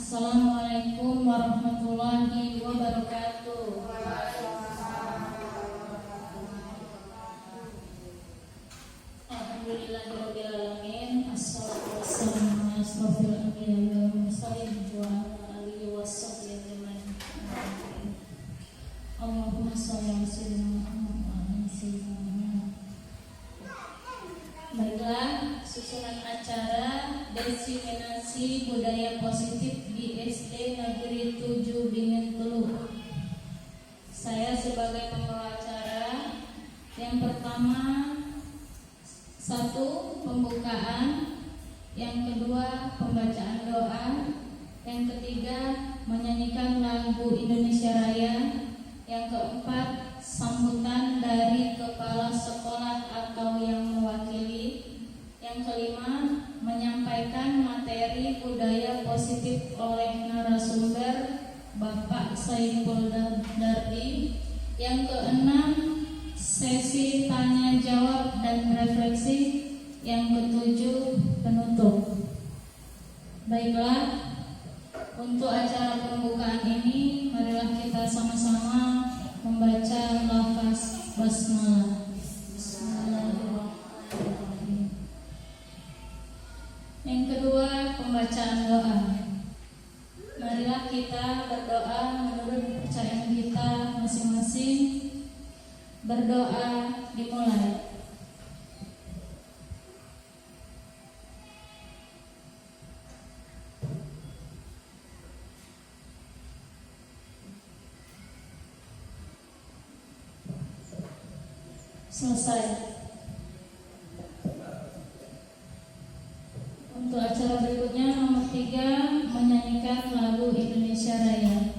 Assalamualaikum warahmatullahi wabarakatuh. Alhamdulillahirabbil alamin. Assalatu wassalamu ala asrofil anbiya'i wal mursalin wa ala alihi washabbihi ajmain. Allahumma shalli ala sayyidina Muhammad wa ala sayyidina Muhammad. Baiklah, susunan acara diseminasi budaya positif di SD Negeri 7 Bingen Tuluh. Saya sebagai pembawa acara. Yang pertama, 1. Pembukaan. Yang kedua, pembacaan doa. Yang ketiga, menyanyikan lagu Indonesia Raya. Yang keempat, sambutan dari kepala sekolah atau yang mewakili. Yang kelima, menyampaikan materi budaya positif oleh narasumber Bapak Saiful Dardi. Yang keenam, sesi tanya jawab dan refleksi. Yang ketujuh, penutup. Baiklah, untuk acara pembukaan ini marilah kita sama-sama membaca lafaz basmalah. Bismillahirrahmanirrahim. Yang kedua, pembacaan doa. Marilah kita berdoa menurut kepercayaan kita masing-masing. Berdoa dimulai. Selesai. Untuk acara berikutnya nomor 3, menyanyikan lagu Indonesia Raya.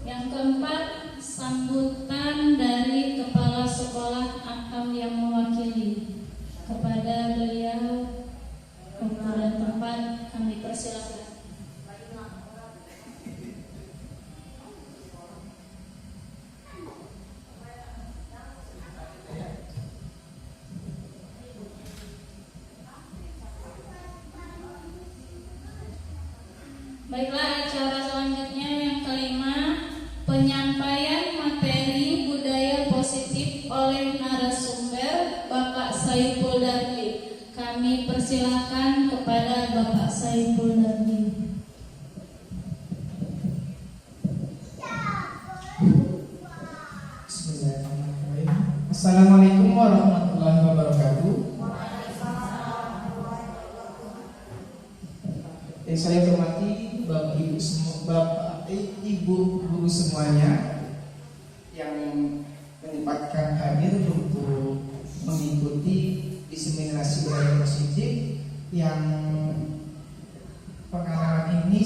Yang keempat, sambutan dari kepala sekolah atau yang mewakili. Kepada beliau, waktu dan tempat kami persilakan. Baiklah, acara selanjutnya yang kelima, penyampaian materi budaya positif oleh narasumber Bapak Saiful Dardi. Kami persilakan kepada Bapak Saiful Dardi. Bismillahirrahmanirrahim. Assalamualaikum warahmatullahi wabarakatuh. Yang saya hormati Bapak Ibu semua, Bapak Ibu guru semuanya yang menyempatkan hadir untuk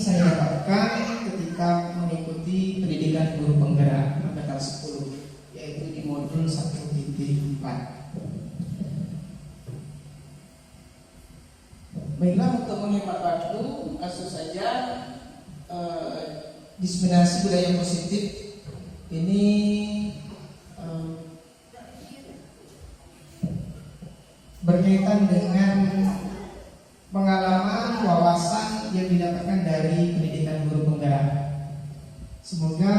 saya dapatkan ketika mengikuti pendidikan guru penggerak angkatan 10, yaitu di modul 1.4. Baiklah, untuk menghemat waktu, langsung saja diseminasi budaya positif ini berkaitan dengan pengalaman, wawasan yang didapatkan dari pendidikan guru penggerak. Semoga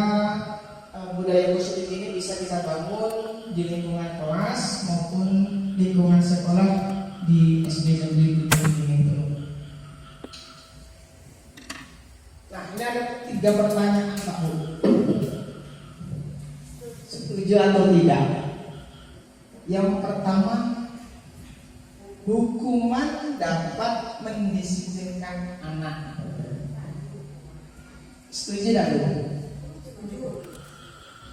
budaya positif ini bisa kita bangun di lingkungan kelas maupun lingkungan sekolah di SD Negeri Gunung itu. Nah, ini ada 3 pertanyaan Pak Bu. Setuju atau tidak? Yang pertama, hukuman dapat mendisiplinkan anak. Setuju tidak Bu?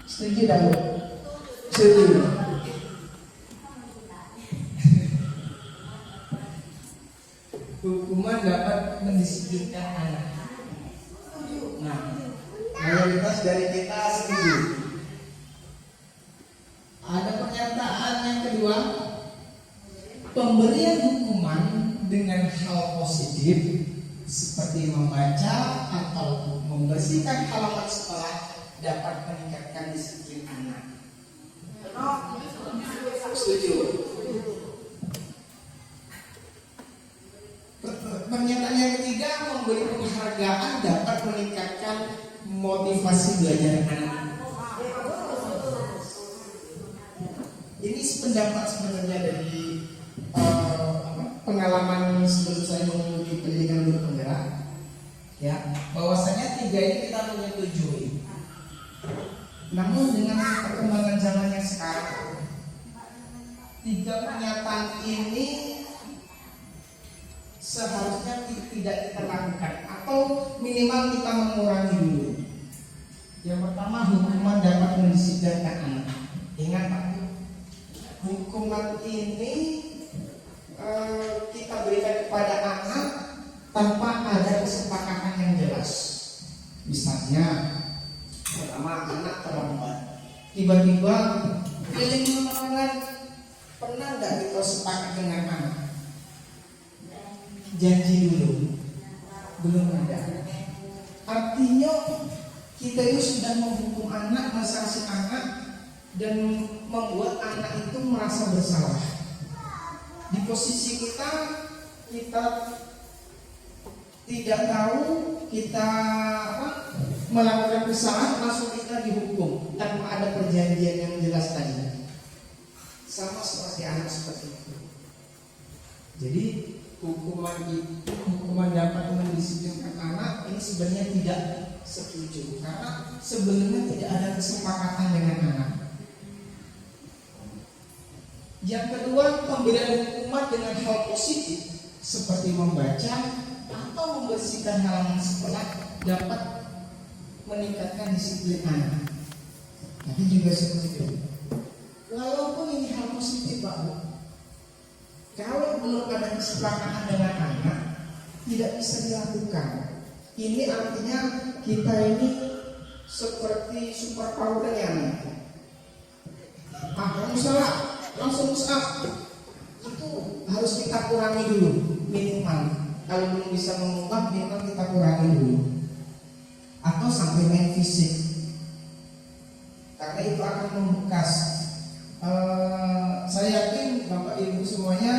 Setuju tidak Bu? Setuju. Hukuman dapat mendisiplinkan anak. Nah, mayoritas dari kita setuju. Ada pernyataan yang kedua, pemberian hukuman dengan hal positif seperti membaca atau membersihkan halaman sekolah dapat meningkatkan disiplin anak. Setuju. Pernyataan yang ketiga, memberi penghargaan dapat meningkatkan motivasi belajar anak. Ini sependapat sebenarnya dari pengalaman sebelum saya mengikuti pendidikan guru penggerak, ya, bahwasanya 3 ini kita menyetujui. Namun dengan perkembangan zaman yang sekarang, 3 pernyataan ini seharusnya tidak kita lakukan atau minimal kita mengurangi dulu. Yang pertama, hukuman dapat mendisiplinkan anak. Ingat Pak, hukuman ini kita berikan kepada anak tanpa ada kesepakatan yang jelas. Misalnya, pertama, anak terlambat, tiba-tiba feeling menolongan, pernah nggak kita sepakat dengan anak? Janji dulu, belum ada. Artinya kita itu sudah menghukum anak, mensanksi anak, dan membuat anak itu merasa bersalah. Di posisi kita tidak tahu, kita melakukan kesalahan, langsung kita dihukum tanpa ada perjanjian yang jelas tadi. Sama seperti anak seperti itu. Jadi hukuman dapat mendisiplinkan anak ini sebenarnya tidak setuju, karena sebelumnya tidak ada kesepakatan dengan anak. Yang kedua, pemberian hukuman dengan hal positif seperti membaca atau membersihkan halaman sekolah dapat meningkatkan disiplin anak. Tapi juga setuju. Walaupun ini hal positif Pak Bu, kalau belum ada kesepakatan dengan anak, tidak bisa dilakukan. Ini artinya kita ini seperti super powernya anak. Kamu salah, langsung up. Itu harus kita kurangi dulu minimal. Kalau belum bisa mengubah, minimal kita kurangi dulu. Atau sampai main fisik, karena itu akan membekas. Saya yakin Bapak Ibu semuanya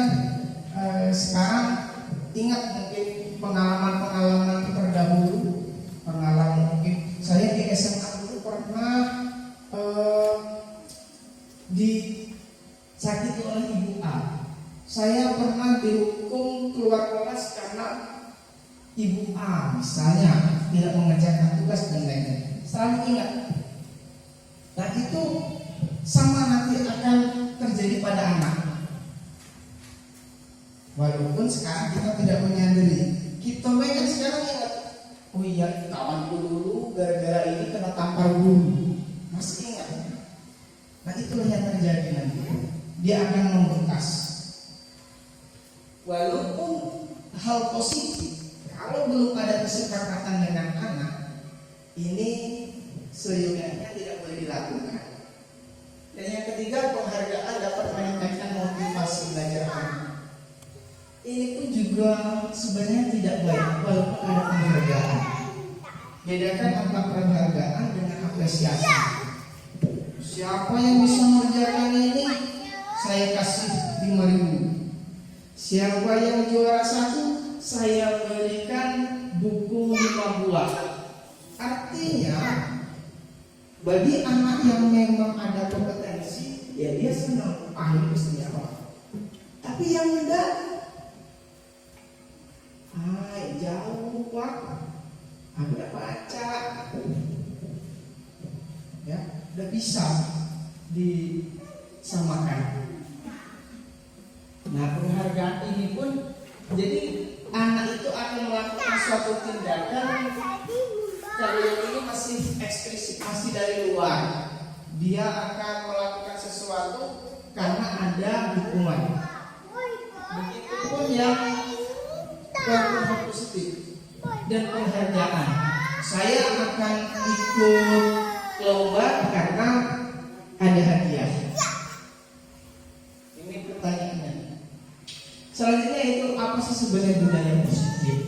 sekarang ingat mungkin pengalaman-pengalaman terdahulu. Pengalaman mungkin saya di SMA dulu pernah disakiti oleh Ibu A. Saya pernah dihukum keluar kelas karena Ibu A misalnya tidak mengerjakan tugas dan lain-lain. Selalu ingat. Nah itu sama nanti akan terjadi pada anak. Walaupun sekarang kita tidak menyadari, kita kan sekarang ingat, oh iya kawanku dulu gara-gara ini kena tampar dulu, masih ingat. Nah itulah yang terjadi nanti, dia akan membekas. Walaupun hal positif, kalau belum ada kesepakatan dengan Ini seyogyanya tidak boleh dilakukan. Dan yang ketiga, penghargaan dapat meningkatkan motivasi belajar anak. Ini pun juga sebenarnya tidak baik walaupun ada penghargaan. Bedakan antara penghargaan dengan apresiasi. Siapa yang bisa mengerjakan ini, saya kasih 5.000. Siapa yang juara 1, saya berikan buku 5 buah. Artinya bagi anak yang memang ada kompetensi, ya dia senang paham mestinya apa. Tapi yang enggak, jauh pak, agak baca, ya, udah bisa disamakan. Nah, penghargaan ini pun jadi anak itu akan melakukan suatu tindakan. Kalau yang ini masih eksplisit, masih dari luar, dia akan melakukan sesuatu karena ada dukungan. Begitupun yang hal positif dan penghargaan. Saya akan ikut lomba karena ada hadiah. Ini pertanyaannya. Selanjutnya itu apa sih sebenarnya budaya positif?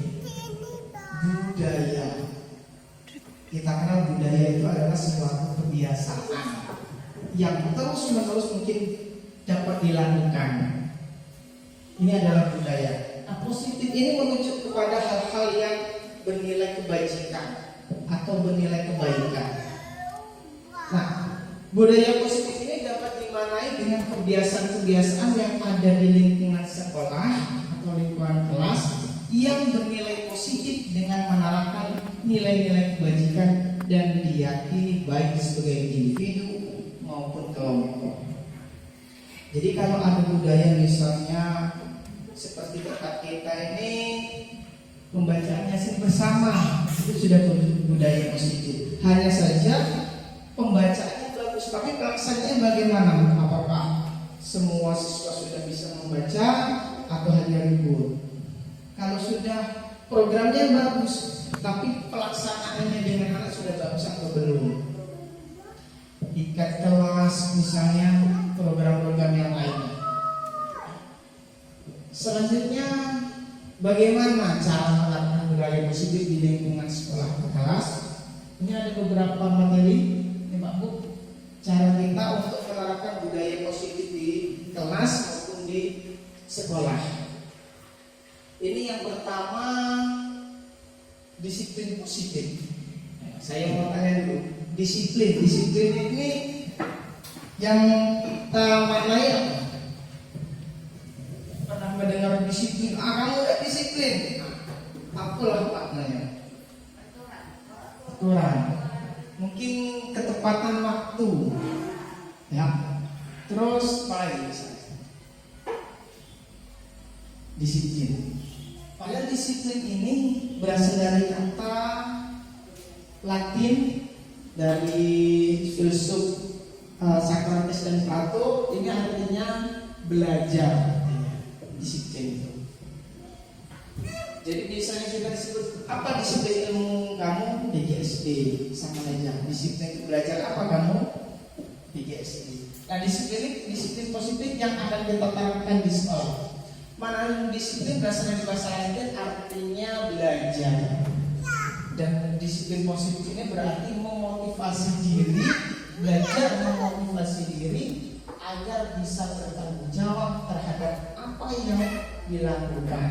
Budaya, kita kenal budaya itu adalah suatu kebiasaan yang terus-menerus mungkin dapat dilakukan. Ini adalah budaya. Nah, positif ini merujuk kepada hal-hal yang bernilai kebajikan atau bernilai kebaikan. Nah, budaya positif ini dapat dimaknai dengan kebiasaan-kebiasaan yang ada di lingkungan sekolah atau lingkungan kelas yang bernilai positif dengan menerapkan nilai-nilai kebajikan dan diyakini baik sebagai individu maupun kelompok. Jadi kalau ada budaya misalnya seperti tempat kita ini pembacaannya sih bersama, itu sudah budaya positif. Hanya saja pembacaannya bagus, tapi pelaksanaannya bagaimana? Apakah semua siswa sudah bisa membaca atau hanya libur? Kalau sudah programnya bagus, tapi pelaksanaannya dengan anak sudah bagus atau belum? Ikat kelas misalnya, program-program yang lainnya. Selanjutnya, bagaimana cara menerapkan budaya positif di lingkungan sekolah atau kelas? Ini ada beberapa materi, ini Pak Bu, cara kita untuk menerapkan budaya positif di kelas maupun di sekolah. Ini yang pertama, disiplin positif. Saya mau tanya dulu, disiplin ini yang kita maknai apa? Pernah mendengar disiplin? Kamu udah disiplin? Apalah maknanya? Aturan. Mungkin ketepatan waktu, ya. Terus apa lagi misalnya? Disiplin. Padahal disiplin ini berasal dari kata Latin dari filsuf Socrates dan Plato. Ini artinya belajar. Disiplin itu. Jadi misalnya kita disebut apa disiplin ilmu kamu? PGSD sama aja. Disiplin itu belajar apa kamu? PGSD. Nah, disiplin positif yang akan kita terapkan di sekolah. Mana disiplin berasal dari bahasa Latin artinya belajar. Dan disiplin positif ini berarti memotivasi diri, belajar memotivasi diri agar bisa bertanggung jawab terhadap apa yang dilakukan.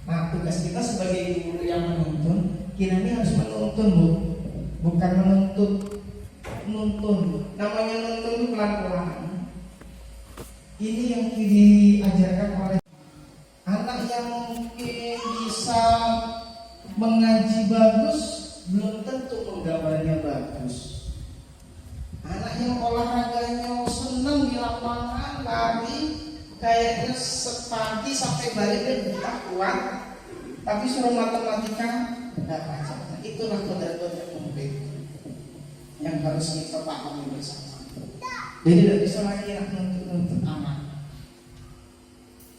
Nah, tugas kita sebagai guru yang menuntun, kita ini harus menuntun, Bu. Bukan menuntun. Namanya menuntun itu pelan-pelan. Ini yang diajarkan oleh anak yang mungkin bisa mengaji bagus, belum tentu menggambarnya bagus. Anak yang olahraganya senang di lapangan, lari, kayaknya sepagi sampai balik dan tidak kuat, tapi suruh matematika tidak baca. Itulah kodrat-kodrat murid yang harus kita pahami bersama. Jadi tidak bisa lagi nuntut anak.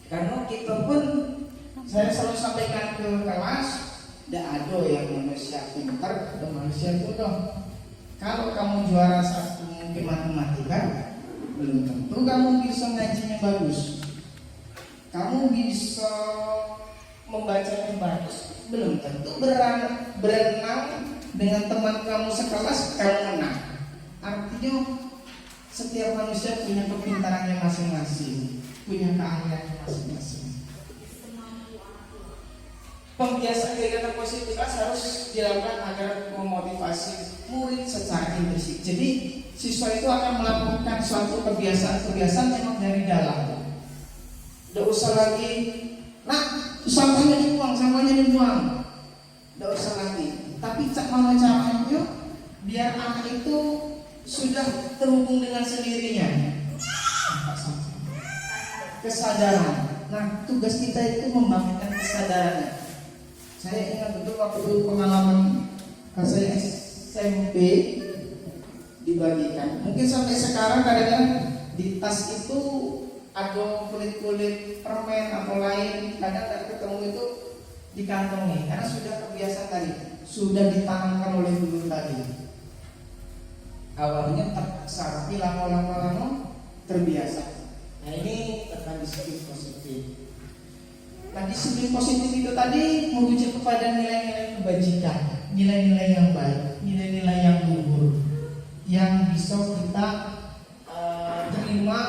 Karena kita pun, saya selalu sampaikan ke kelas, Tidak ada yang manusia pintar dan manusia bodoh. Kalau kamu juara satu mungkin matematika, belum tentu kamu bisa ngajinya bagus. Kamu bisa membacanya bagus, belum tentu berenang dengan teman kamu sekelas kamu menang. Artinya setiap manusia punya kepintarannya masing-masing, punya keahliannya masing-masing. Pembiasaan kegiatan positif harus dilakukan agar memotivasi murid secara intensif. Jadi siswa itu akan melakukan suatu kebiasaan-kebiasaan memang dari dalam. Tidak usah lagi, nah sampahnya dibuang. Tidak usah lagi. Tapi mana caranya biar anak itu sudah terhubung dengan sendirinya. Kesadaran. Nah tugas kita itu membangkitkan kesadarannya. Saya ingat betul waktu itu pengalaman saya SMP dibagikan. Mungkin sampai sekarang kadang-kadang di tas itu ada kulit-kulit permen atau lain. Kadang ketemu itu dikantongi karena sudah kebiasaan tadi, sudah ditanamkan oleh guru tadi. Awalnya terpaksa, tapi lama-lama terbiasa. Nah ini tentang disiplin positif. Nah disiplin positif itu tadi merujuk kepada nilai-nilai kebajikan, nilai-nilai yang baik, nilai-nilai yang luhur, yang bisa kita terima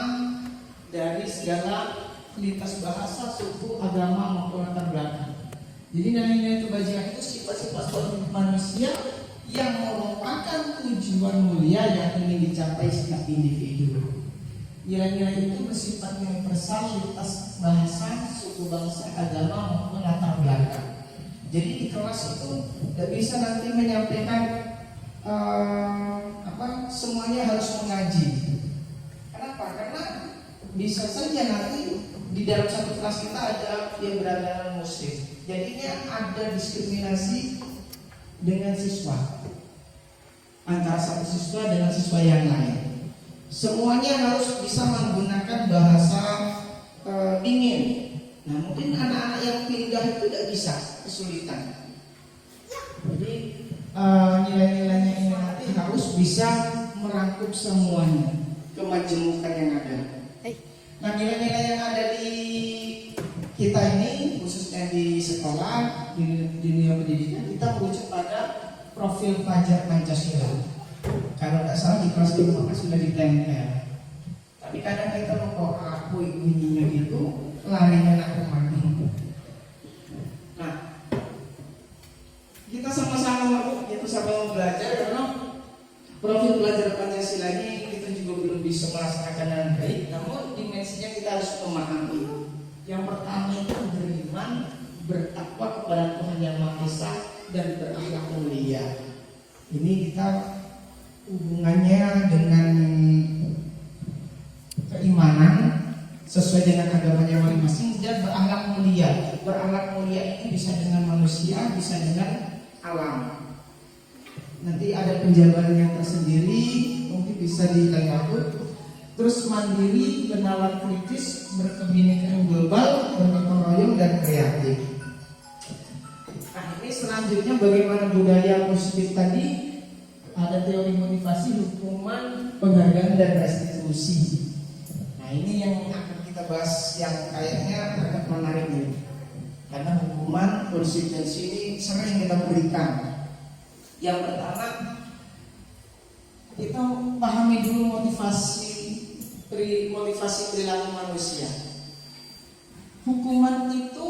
dari segala lintas bahasa, suku, agama maupun latar belakang. Jadi nilai-nilai kebajikan itu sifat-sifat manusia yang merupakan tujuan mulia yang ingin dicapai setiap individu. Nilai-nilai itu bersifat universal lintas bahasa, suku bangsa, agama maupun latar belakang. Jadi di kelas itu tidak bisa nanti menyampaikan semuanya harus mengaji. Kenapa? Karena bisa saja nanti di dalam satu kelas kita ada yang beragama muslim. Jadinya ada diskriminasi dengan siswa antara satu siswa dengan siswa yang lain. Semuanya harus bisa menggunakan bahasa dingin. Nah mungkin anak-anak yang pindah itu tidak bisa, kesulitan. Jadi nilai-nilainya ini nanti harus bisa merangkup semuanya kemajemukan yang ada. Nah nilai-nilai yang ada di kita ini khususnya di sekolah, di dunia pendidikan, kita merujuk pada profil Fajar Pancasila. Kalau tidak salah di kelas 5 sudah ditempel. Tapi kadang kita mau aku bunyinya gitu, larinya nak kemana. Nah, kita sama-sama belajar karena profil belajar Pancasila ini kita juga belum bisa melaksanakan dengan baik. Namun dimensinya kita harus memahami. Yang pertama itu beriman, bertakwa kepada Tuhan Yang Maha Esa dan berakhlak mulia. Ini kita hubungannya dengan keimanan sesuai dengan agamanya masing-masing dan berakhlak mulia. Berakhlak mulia ini bisa dengan manusia, bisa dengan alam. Nanti ada penjabarannya tersendiri, mungkin bisa ditanggapi. Terus mandiri, bernalar kritis, berkebinekaan global, bergotong royong dan kreatif. Nah ini selanjutnya bagaimana budaya positif tadi. Ada teori motivasi, hukuman, penghargaan dan restitusi. Nah ini yang akan kita bahas yang kayaknya agak menarik nih. Karena hukuman, konsekuensi ini sering kita berikan. Yang pertama, kita pahami dulu motivasi perilaku manusia. Hukuman itu,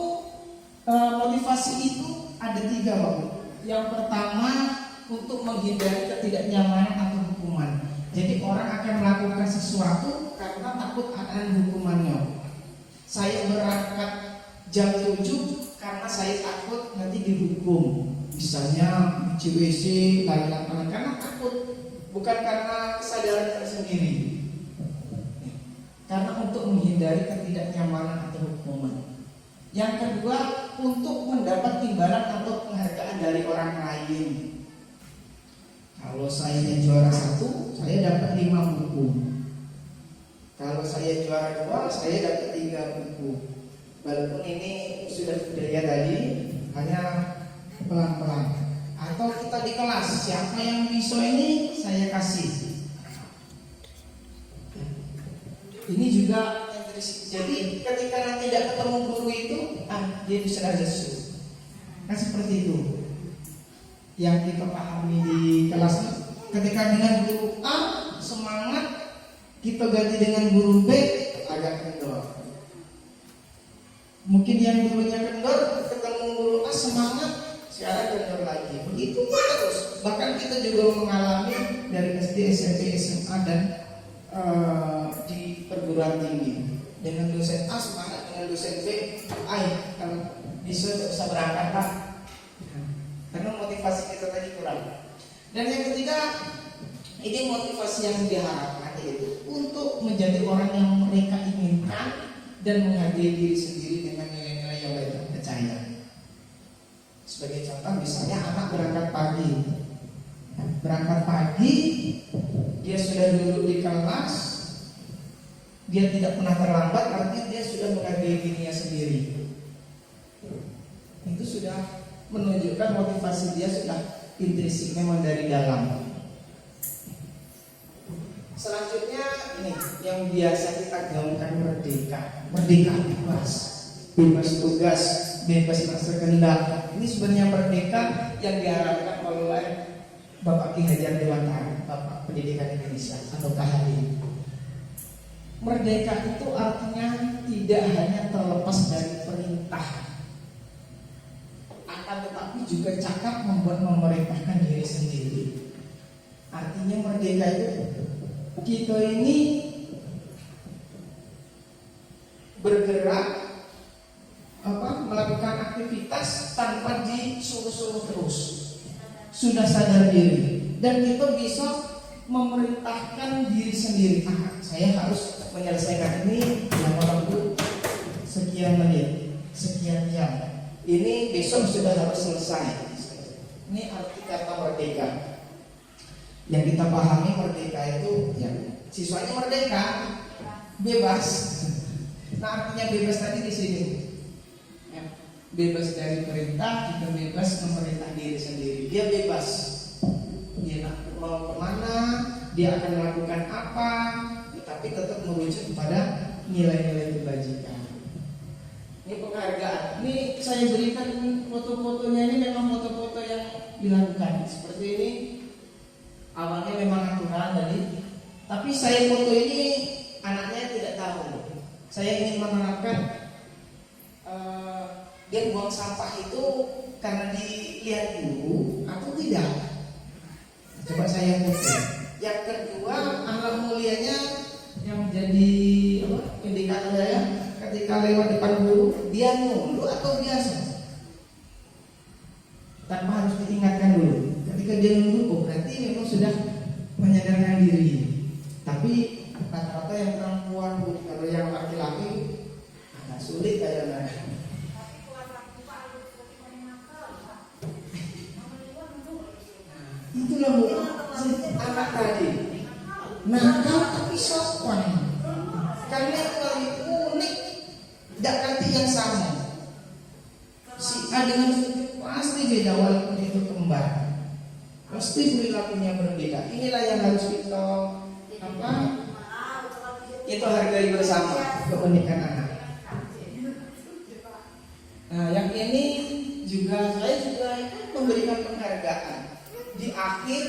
motivasi itu ada 3 Bapak. Yang pertama untuk menghindari ketidaknyamanan atau hukuman. Jadi orang akan melakukan sesuatu karena takut akan hukumannya. Saya berangkat jam 7 karena saya takut nanti dihukum. Misalnya CWC, lain-lain karena takut, bukan karena kesadaran sendiri. Karena untuk menghindari ketidaknyamanan atau hukuman. Yang kedua, untuk mendapat imbalan atau penghargaan dari orang lain. Kalau saya juara 1, saya dapat 5 buku. Kalau saya juara 2, saya dapat 3 buku. Walaupun ini sudah budaya tadi, hanya pelan-pelan. Atau kita di kelas, siapa yang bisa ini saya kasih. Ini juga jadi ketika nanti tidak ketemu guru itu, dia bisa ada sesuatu. Kan seperti itu yang kita pahami di kelas. Ketika dengan guru A semangat, kita ganti dengan guru B agak kendor. Mungkin yang dulunya kendor, ketemu guru A semangat, sekarang kendor lagi. Begitu terus. Bahkan kita juga mengalami dari SD, SMP, SMA dan di perguruan tinggi. Dengan dosen A semangat, dengan dosen B, kalau bisa berangkat Pak. Karena motivasi kita tadi kurang. Dan yang ketiga, ini motivasi yang diharapkan itu untuk menjadi orang yang mereka inginkan dan menghargai diri sendiri dengan nilai-nilai yang mereka percaya. Sebagai contoh, misalnya anak berangkat pagi. Berangkat pagi, dia sudah duduk di kelas, dia tidak pernah terlambat, artinya dia sudah menghargai dirinya sendiri. Itu sudah menunjukkan motivasi dia sudah intrinsik, memang dari dalam. Selanjutnya ini yang biasa kita gaungkan, merdeka. Merdeka bebas, bebas tugas, bebas rasa kehendak. Ini sebenarnya merdeka yang diharapkan oleh Bapak Ki Hajar Dewantara, Bapak Pendidikan Indonesia atau KHD. Merdeka itu artinya tidak hanya terlepas dari perintah, akan tetapi juga cakap membuat memerintahkan diri sendiri. Artinya merdeka itu kita ini bergerak, melakukan aktivitas tanpa disuruh-suruh terus, sudah sadar diri, dan kita bisa memerintahkan diri sendiri. Saya harus menyelesaikan ini yang waktu sekian menit, sekian jam. Ini besok sudah harus selesai. Ini arti kata merdeka. Yang kita pahami merdeka itu, ya, siswanya merdeka, bebas. Nah, artinya bebas tadi di sini, ya, bebas dari perintah, kita bebas memerintah diri sendiri. Dia bebas, dia mau kemana, dia akan melakukan apa, tetapi tetap merujuk kepada nilai-nilai kebajikan. Ini penghargaan. Ini saya berikan foto-fotonya, ini memang foto-foto yang dilakukan seperti ini. Awalnya memang natural tadi, tapi saya foto ini anaknya tidak tahu. Saya ingin menerapkan dia buang sampah itu karena dilihat dulu atau tidak. Coba saya foto. Yang kedua, anak mulianya yang jadi indikator saya, ketika lewat depan guru, dia nunduk atau biasa? Tanpa harus diingatkan dulu. Ketika dia nunduk, berarti memang sudah menyadarkan diri. Tapi rata-rata yang perempuan, kalau yang laki-laki agak sulit kayaknya. Itulah Bu, anak tadi nakal tapi sopan. Karena itu unik, tidak ganti yang sama. Si A dengan pasti beda walaupun itu kembar. Pasti perilakunya berbeda. Inilah yang harus kita itu hargai bersama, keunikan anak. Nah, yang ini juga saya juga memberikan penghargaan di akhir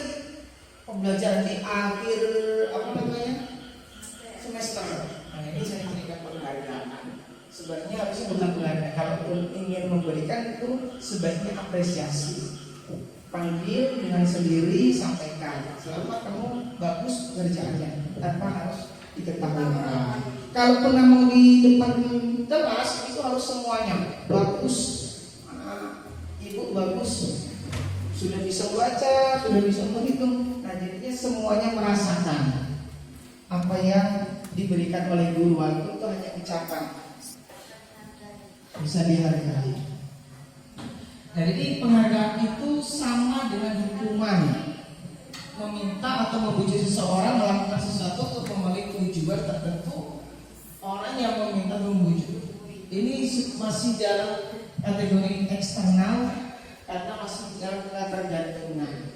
pembelajaran, di akhir semester. Nah, ini saya berikan penghargaan. Sebaiknya harusnya bukan penghargaan. Kalau ingin memberikan itu sebaiknya apresiasi. Panggil dengan sendiri, sampaikan. Selamat, kamu bagus kerjaannya, tanpa harus diketahui orang. Kalau pernah mau di depan kelas itu harus semuanya bagus. Ibu bagus, sudah bisa baca, sudah bisa menghitung. Nah, jadinya semuanya merasakan apa yang diberikan oleh guru, walaupun itu hanya ucapan, bisa dihargai. Nah, jadi penghargaan itu sama dengan hukuman, meminta atau membujuk seseorang melakukan sesuatu untuk memenuhi tujuan tertentu. Orang yang meminta membujuk ini masih dalam kategori eksternal karena masih dalam ketergantungan.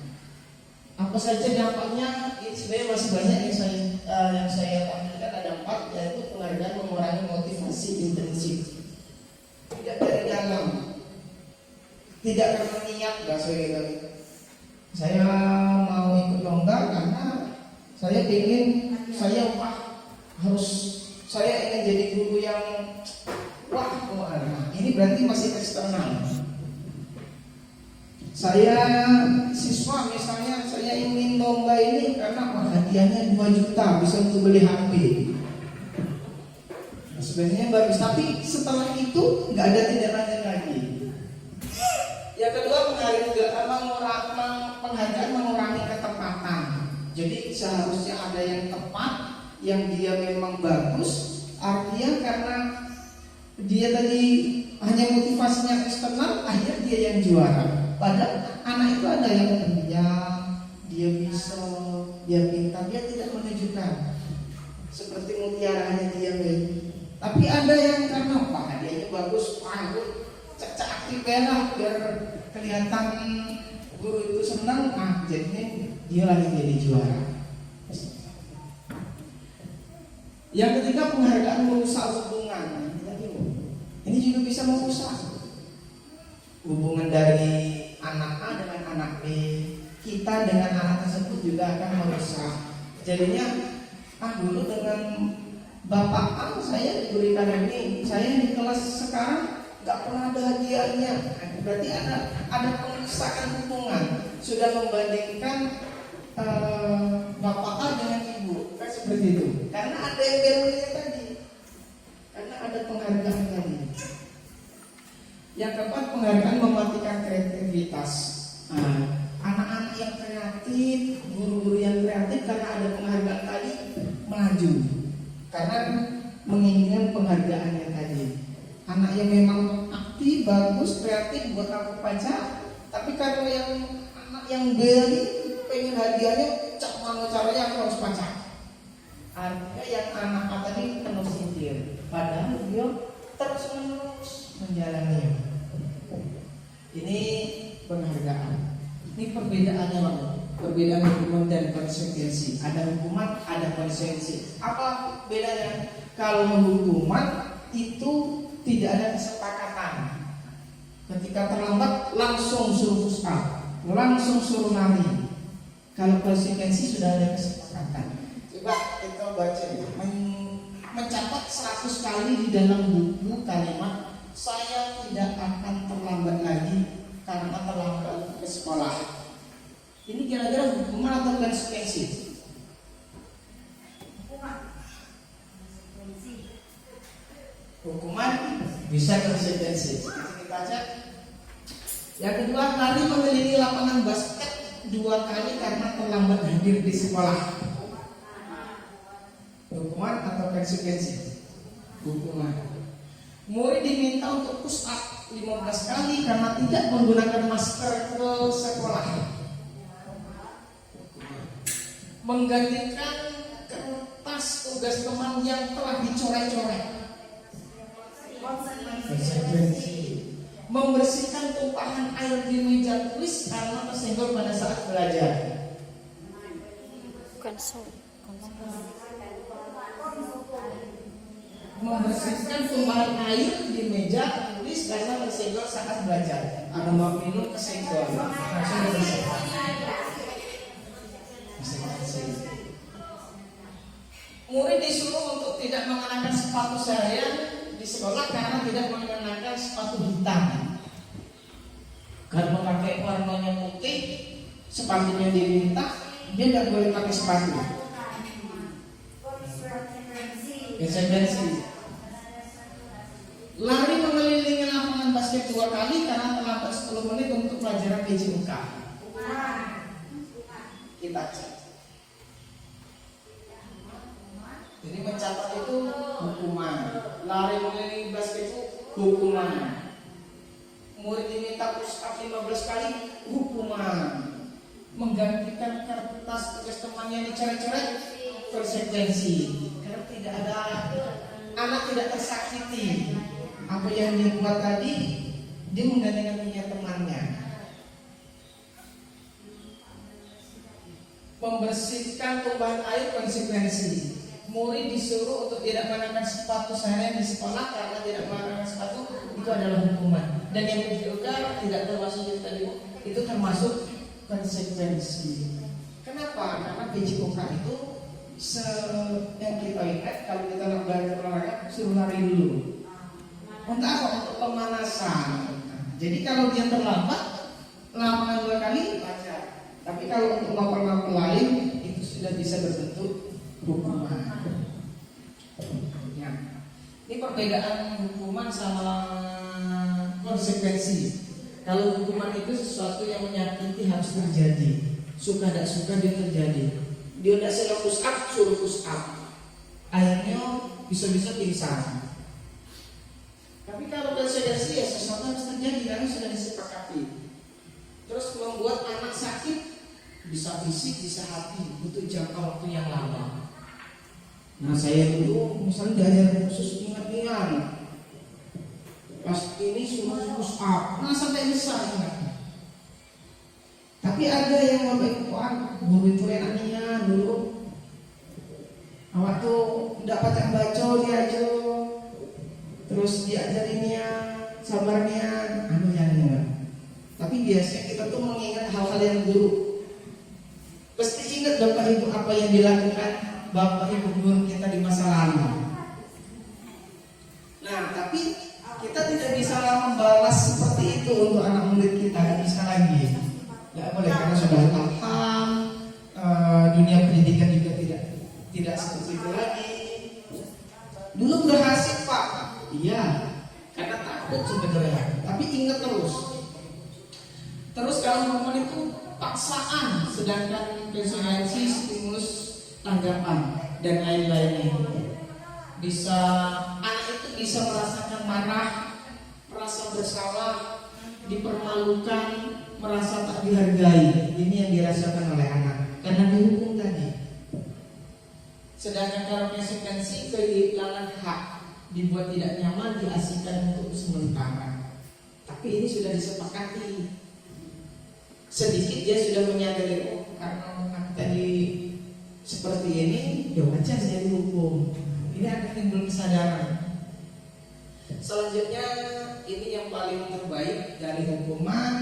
Apa saja dampaknya? Ini sebenarnya masih banyak yang saya tampilkan. Ada 4, yaitu penghargaan mengurangi motivasi intensif. Tidak dari dalam, tidak karena niat, saya mau ikut lomba karena saya ingin saya ingin jadi guru yang ini berarti masih eksternal. Saya siswa misalnya, saya ingin lomba ini karena hadiahnya 2 juta bisa untuk beli HP. Sebenarnya bagus, tapi setelah itu nggak ada tindak lanjut lagi. Yang kedua, penghargaan mengurangi ketepatan. Jadi seharusnya ada yang tepat, yang dia memang bagus. Artinya karena dia tadi hanya motivasinya eksternal, akhirnya dia yang juara. Padahal anak itu ada yang pendiam, dia bisa, dia pintar, dia tidak menunjukkan seperti mutiara hanya dia baik. Tapi ada yang karena hadiahnya bagus, cek aktif merah biar kelihatan guru itu senang, jadinya dia lagi jadi juara. Yang ketiga, penghargaan merusak hubungan. Ini juga bisa merusak hubungan dari anak A dengan anak B, kita dengan anak tersebut juga akan merusak. Jadinya dulu dengan Bapak A saya diberikan ini, saya di kelas sekarang nggak pernah ada hadiahnya. Berarti ada pengerusakan hubungan. Sudah membandingkan Bapak A dengan Ibu, kan seperti itu. Karena ada yang berbeda tadi, karena ada penghargaan tadi. Yang keempat, penghargaan mematikan kreativitas. Anak-anak yang kreatif, guru-guru yang kreatif, karena ada penghargaan tadi maju, karena menginginkan penghargaannya tadi. Anak yang memang aktif, bagus, kreatif buat aku pajak, tapi karena yang anak yang beli pengen hadiahnya, cak mana caranya aku harus pajak. Artinya yang anak tadi penuh sindir, padahal dia terus menerus menjalani. Ini penghargaan. Ini perbedaannya, perbedaan hukuman dan konsekuensi. Ada hukuman, ada konsekuensi. Apa bedanya? Kalau hukuman itu tidak ada kesepakatan. Ketika terlambat langsung suruh push up, langsung suruh lari. Kalau konsekuensi sudah ada kesepakatan. Coba kita baca, mencatat 100 kali di dalam buku kalimat saya tidak akan terlambat lagi karena terlambat ke sekolah. Ini kira-kira hukuman atau konsekuensi? Hukuman bisa konsekuensi. Kita cek. Yang kedua, lari mengelilingi lapangan basket 2 kali karena terlambat hadir di sekolah. Hukuman atau konsekuensi? Hukuman. Murid diminta untuk push up 15 kali karena tidak menggunakan masker ke sekolah. Menggantikan kertas tugas teman yang telah dicoret-coret. Konsekuensi. Membersihkan tumpahan air di meja tulis karena tersenggol pada saat belajar. Membersihkan tumpahan air di meja tulis karena tersenggol saat belajar. Ada mau minum kesenggol, langsung dibersihkan. Murid disuruh untuk tidak mengenakan sepatu seharian di sekolah karena tidak mengenakan sepatu hitam. Karena pakai warnanya putih, sepatunya diminta, dia tidak boleh pakai sepatu. Konsekuensi. Lari mengelilingi lapangan basket 2 kali karena terlambat 10 menit untuk pelajaran PJUK. Kita cek. Jadi mencatat itu hukuman. Lari mengelilingi basket itu hukuman. Murid diminta push up 15 kali hukuman. Menggantikan kertas tugas temannya dicoret-coret konsekuensi. Karena tidak ada, anak tidak tersakiti. Apa yang dia buat tadi, dia menggantikan punya temannya. Membersihkan tumpahan air konsekuensi. Murid disuruh untuk tidak mengenakan sepatu seharian di sekolah karena tidak mengenakan sepatu, itu adalah hukuman. Dan yang juga tidak termasuk yang tadi, itu termasuk konsekuensi. Kenapa? Karena PJOK itu yang kita ingat kalau kita nak belajar olahraga suruh lari dulu. Untuk apa? Untuk pemanasan. Jadi kalau dia terlambat, lama 2 kali wajar. Tapi kalau untuk lapar-lapar lain itu sudah bisa berbentuk hukuman. Ya. Ini perbedaan hukuman sama konsekuensi. Kalau hukuman itu sesuatu yang menyakiti harus terjadi. Suka tidak suka dia terjadi. Dia tidak suka push up, suruh push up. Akhirnya bisa-bisa pingsan. Tapi kalau konsekuensi ya sesuatu harus terjadi karena sudah disepakati. Terus membuat anak sakit, bisa fisik, bisa hati, butuh jangka waktu yang lama. Nah saya dulu misalnya diajar khusus ingat-ingat, pas ini suruh push up, nah sampai besar ingatnya. Tapi ada yang lebih kuat, guru itu enaknya dulu. Awak tuh tidak patah baca dia aja, terus diajarinnya, sabarnya, yang ingat. Tapi biasanya kita tuh mengingat hal-hal yang dulu. Pasti ingat Bapak Ibu apa yang dilakukan Bapak Ibu guru kita di masa lalu. Nah, tapi kita tidak bisa membalas seperti itu untuk anak murid kita, tidak bisa lagi. Tidak boleh karena sudah paham, dunia pendidikan juga tidak seperti itu lagi. Dulu berhasil Pak, iya, karena takut sebenarnya. Tapi ingat terus. Terus kalau momen itu paksaan, sedangkan konsekuensi stimulus tanggapan dan lain-lainnya. Bisa anak itu bisa merasakan marah, merasa bersalah, dipermalukan, merasa tak dihargai. Ini yang dirasakan oleh anak karena dihukum tadi. Sedangkan kalau konsekuensi kehilangan hak, dibuat tidak nyaman, diasingkan untuk sementara. Tapi ini sudah disepakati. Sedikit dia sudah menyadari, oh karena aku tadi seperti ini, ya wajar jadi hukum. Ini akan timbul kesadaran. Selanjutnya ini yang paling terbaik dari hukuman,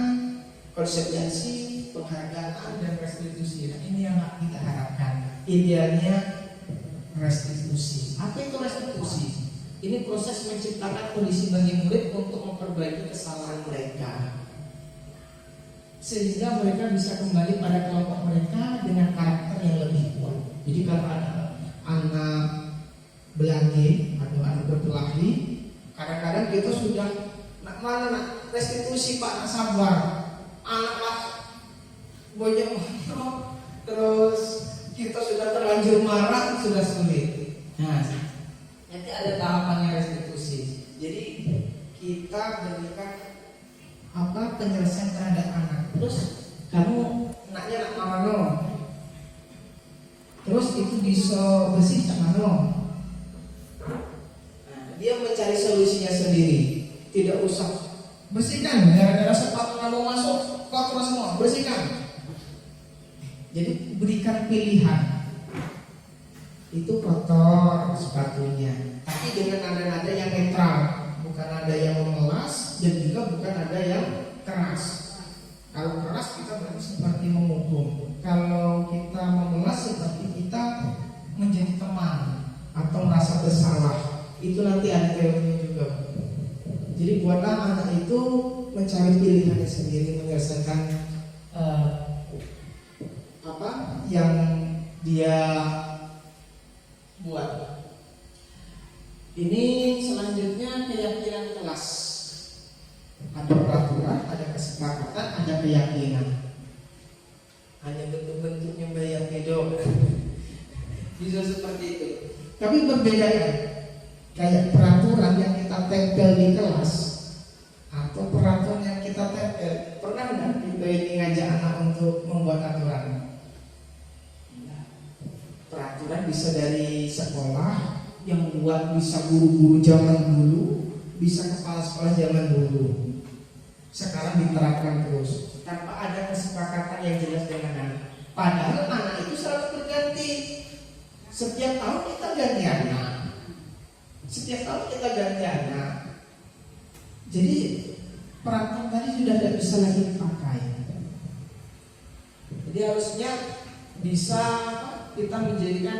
konsekuensi, penghargaan dan restitusi. Nah, ini yang kita harapkan. Idealnya restitusi. Apa itu restitusi? Ini proses menciptakan kondisi bagi murid untuk memperbaiki kesalahan mereka, sehingga mereka bisa kembali pada kelompok mereka dengan karakter yang lebih kuat. Jadi kalau ada anak belanja atau anak berkelahi, kadang-kadang kita sudah nak mana nak restitusi Pak, nak sabar, anaklah banyak terus kita sudah terlanjur marah, sudah sulit. Nah, nanti ada tahapannya restitusi. Jadi kita berikan penyelesaian terhadap anak. Terus kamu naknya nak mano, terus itu bisa bersih tak mano. Nah, dia mencari solusinya sendiri, tidak usah bersihkan gara-gara sepatu kamu masuk kotor semua, bersihkan. Jadi berikan pilihan. Itu kotor sepatunya, tapi dengan nada-nada yang netral, bukan nada yang memelas dan juga bukan nada yang keras. Kalau keras kita berarti seperti menghukum. Kalau kita memelas seperti kita menjadi teman atau merasa bersalah. Itu nanti ada teorinya juga. Jadi buatlah anak itu mencari pilihannya sendiri, menyelesaikan yang dia buat. Ini selanjutnya keyakinan kelas. Ada peraturan, ada kesepakatan, ada keyakinan. Hanya bentuk-bentuknya bayar pedok. Bisa seperti itu. Tapi berbeda ya. Kayak peraturan yang kita tempel di kelas atau peraturan yang kita tempel. Pernah nggak kita ini ngajak anak untuk membuat aturan? Peraturan bisa dari sekolah yang buat, bisa guru-guru zaman dulu, bisa kepala sekolah zaman dulu. Sekarang diterapkan terus tanpa ada kesepakatan yang jelas dengan anak. Padahal anak itu selalu berganti. Setiap tahun kita ganti anak. Setiap tahun kita ganti anak. Jadi peraturan tadi sudah tidak bisa lagi dipakai. Jadi harusnya bisa kita menjadikan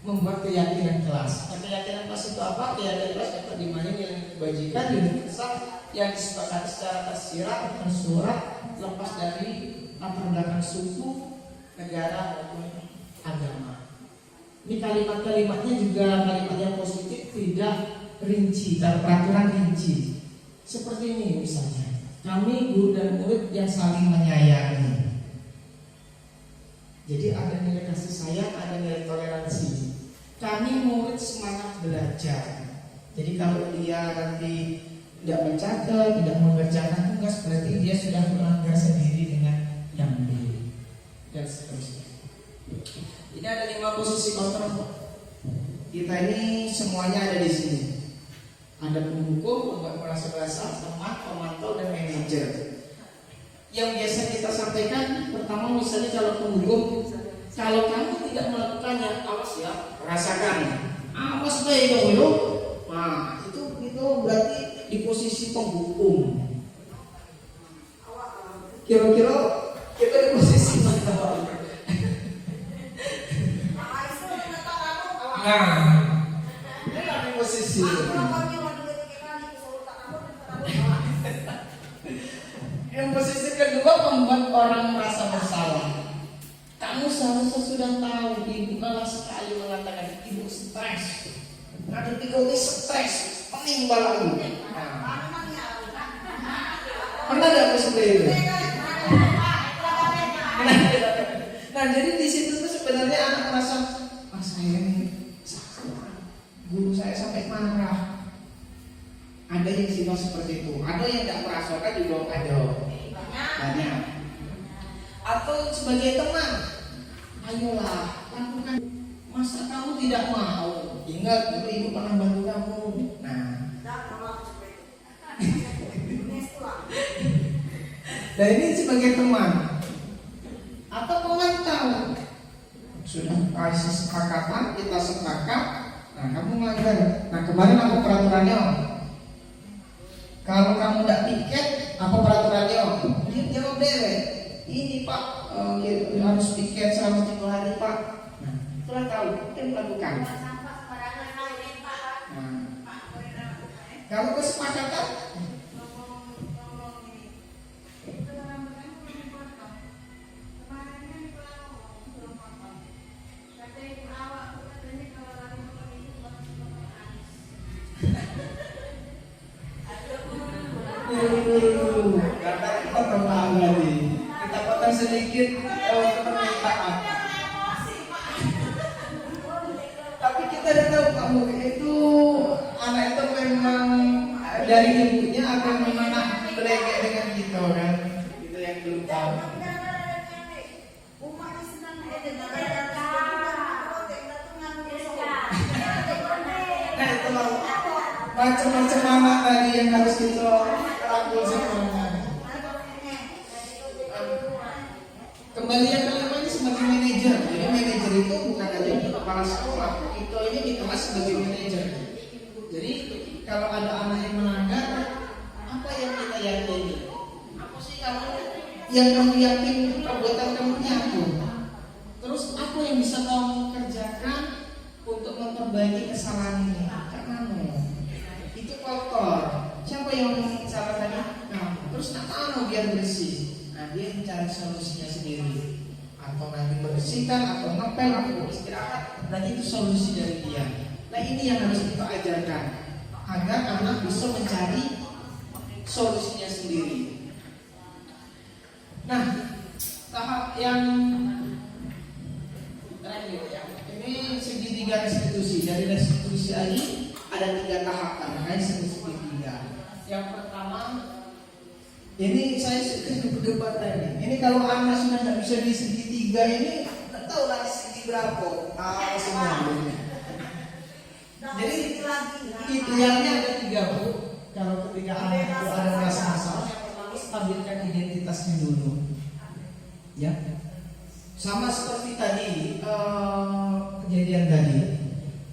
membuat keyakinan kelas. Nah, keyakinan kelas itu apa? Keyakinan kelas dapat dimana yang kebajikan universal yang disepakati secara tersirat, tersurat, lepas dari latar belakang suku, negara maupun agama. Ini kalimat-kalimatnya juga kalimat yang positif, tidak rinci, dalam peraturan rinci. Seperti ini misalnya, kami guru dan murid yang saling menyayangi. Jadi ada nilai kasih sayang, ada nilai toleransi. Kami murid semangat belajar. Jadi kalau dia nanti tidak mencatat, tidak mengerjakan tugas, berarti dia sudah melanggar sendiri dengan yang B dan seterusnya. Ini ada 5 posisi kontrol. Kita ini semuanya ada di sini. Ada pendukung, pembuat merasa-rasa, teman, pemantau, dan manajer. Yang biasa kita sampaikan, pertama misalnya kalau pendukung, kalau kamu tidak melakukannya, awas ya, rasakan. Awas baik dong. Nah, itu berarti di posisi penghukum. Kira-kira kita di posisi mana? Nah, ini di posisi. Yang posisi kedua membuat orang merasa bersalah. Kamu seharusnya sudah tahu, ibu kalah sekali mengatakan ibu stres. Nah, ketika ini stres, pening balaku. Pernah nggak seperti itu? Nah, jadi di situ tuh sebenarnya anak merasa, saya ini salah. Guru saya sampai marah. Ada yang sifat seperti itu, ada yang tidak merasakan juga ada banyak. Atau sebagai teman, ayolah lakukan. Masa kamu tidak mau? Ingat dulu ibu pernah bantu kamu. Nah ini sebagai teman atau pemantau. Sudah kasih kesepakatan, kita sepakat. Nah kamu melanggar. Nah kemarin aku peraturannya. Kalau kamu tidak piket, apa peraturannya? Dia jawab deh. Ini Pak, harus piket selama 3 hari Pak. Nah, setelah tahu, kita melakukan. Nah, kalau kesepakatan, karena kita terlalu lagi. Kita potong sedikit permintaan. Tapi kita udah tahu kamu itu anak itu memang dari ibunya akan memang belegek dengan kita kan. Itu yang belum tahu. Nah itulah macam-macam anak tadi yang harus kita rangkul semuanya. Kembali yang kelima ini sebagai manajer. Jadi manajer itu bukan hanya di kepala sekolah, itu ini di kelas sebagai manajer. Jadi kalau ada anak yang melanggar, apa yang kita yakini? Apa sih yang kamu yakin perbuatan kamu nyata? Terus apa yang bisa kamu kerjakan untuk memperbaiki kesalahan ini? Itu kotor. Siapa yang salah tadi? Nah, terus nak biar bersih. Nah, dia mencari solusinya sendiri. Atau nanti membersihkan, atau ngepel, atau istirahat. Dan itu solusi dari dia. Nah, ini yang harus kita ajarkan agar anak bisa mencari solusinya sendiri. Nah, tahap yang terakhir ya. Ini segitiga restitusi. Dari restitusi lagi ada 3 tahapan. Nah, segitiga. Yang pertama, ini saya suka berdebat tadi. Ini kalau anak sudah tidak bisa di segitiga ini, tidak tahu lagi segi berapa. Semua. Jadi idealnya ada 3 Bu. Kalau ketika anak itu ada rasa masalah, yang pertama stabilkan identitasnya dulu. Ya. sama seperti tadi kejadian tadi.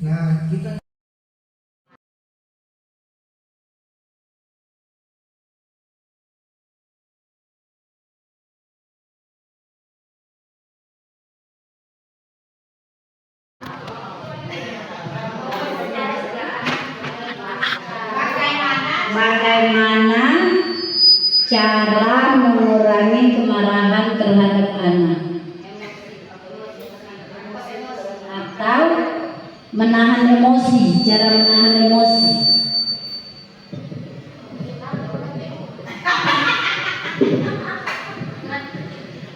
Nah, kita bagaimana cara mengurangi kemarahan terhadap anak atau menahan emosi, cara menahan emosi.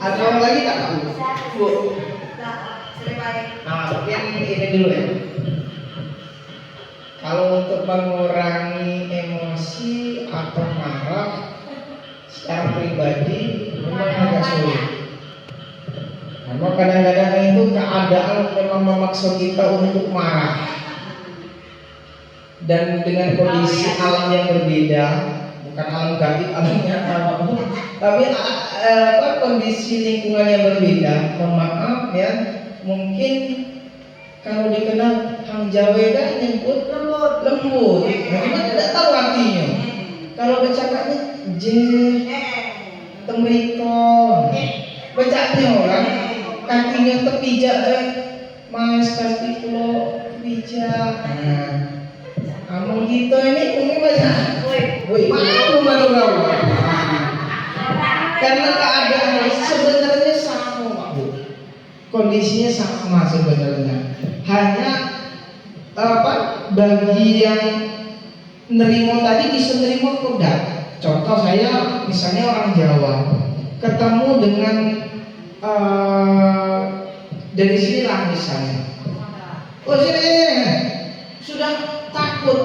ada orang lagi tak Bu? Nah, mungkin ini dulu ya. Kalau untuk mengurangi emosi atau marah secara pribadi memang agak sulit. Karena kadang-kadang itu keadaan memang memaksa kita untuk marah. Dan dengan kondisi alam yang berbeda, bukan alam gaib, alamnya alam, tapi kondisi lingkungan yang berbeda. Mohon maaf ya, mungkin kalau dikenal Hang Jawa kan nyebut lembut, cuma tidak tahu artinya. Kalau bercakapnya temrikon, bercakapnya orang kakinya terpijak mas kaki kulo terpijak. Among kita ini mungkin banyak, malu. Karena keadaan sebenarnya sama Pak Bu, kondisinya sama sebenarnya. Hanya bagi yang nerimo tadi bisa nerimo kuda. Contoh saya misalnya orang Jawa ketemu dengan dari sini lah misalnya, sini sudah takut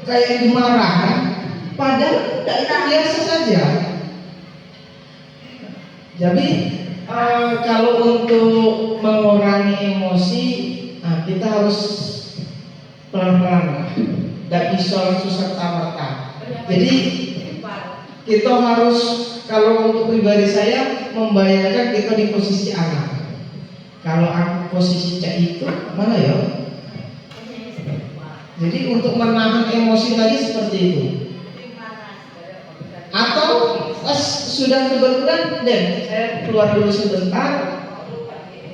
kayak dimarahan, padahal itu biasa saja. Jadi kalau untuk mengurangi emosi, kita harus pelan-pelan, tidak bisa langsung serta-merta. Jadi kita harus, kalau untuk pribadi saya membayangkan kita di posisi anak. Kalau aku posisi cak itu mana ya? Jadi untuk menahan emosi tadi seperti itu. Atau pas sudah kebetulan, saya keluar dulu sebentar,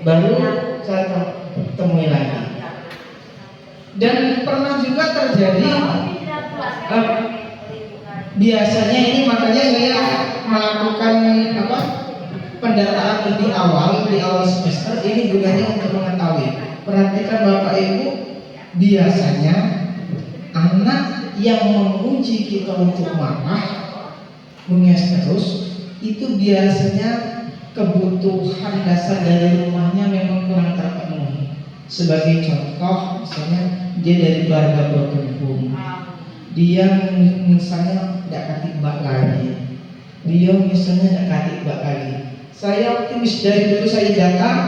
baru saya temui lagi. Dan pernah juga terjadi, biasanya ini makanya saya melakukan pendataan di awal semester ini gunanya untuk mengetahui. Perhatikan Bapak Ibu, biasanya anak yang menguji kita untuk marah, menges terus, itu biasanya kebutuhan dasar dari rumahnya memang kurang terpenuhi. Sebagai contoh, misalnya dia dari keluarga broken home, dia misalnya tidak katik bak lagi, dia misalnya tidak katik bak lagi. Saya optimis dari dulu saya datang,